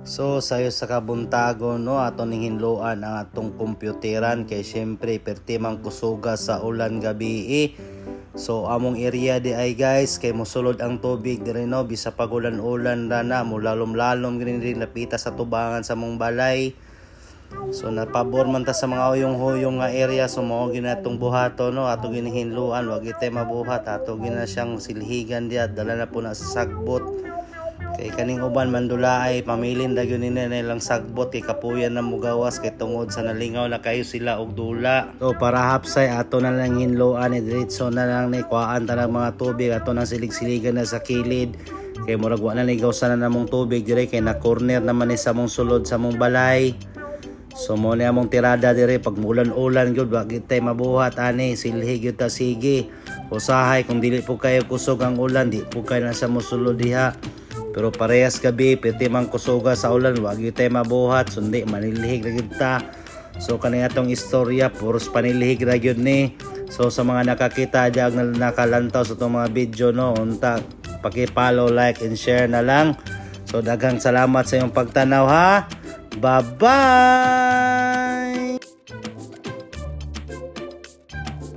So sayo sa kabuntago no ato ning hinluan ang atong kompyuteran kay syempre perti man kusuga sa ulan gabi. So among area di ay guys kay mosulod ang tubig diri no bisa pagulan-ulan ra na mulalom-lalom gini rin napita sa tubangan sa mong balay. So napabor man ta sa mga uyong-huyong nga area so mao ginatong buhato no ato ginihinluan wag itay mabuhat ato gina siyang silhigan diya dala na po na sa sagbot. Kay kaning uban mandulaay pamilin dagyon ni nilang sagbot kay kapuyan na mugawas kay tungod sa nalingaw na kayo sila og dula. So para hapsay ato na lang hinloan ni diretso na lang ni kuhaan ta ng mga tubig ato nang silig-siligan na sa kilid. Kay murag wa na ligaw sana namong tubig dire kay na corner naman ni sa mong sulod sa mong balay. So mo ni among tirada dire pag mulan-ulan gyud wa gid tay mabuhat ani silhi gyud ta sige. Usahay kung dili po kayo kusog ang ulan di po kayo na sa mosulod diha. Pero parehas gabi, pwede mang kusuga sa ulan, wag yung tayo mabuhat, sundi, manilihig na kita. So, kanina itong istorya, puros panilihig na yun ni. So, sa mga nakakita dyan na nakalantaw sa itong mga video, no, unta, paki-follow, like, and share na lang. So, daghang salamat sa iyong pagtanaw, ha? Bye-bye!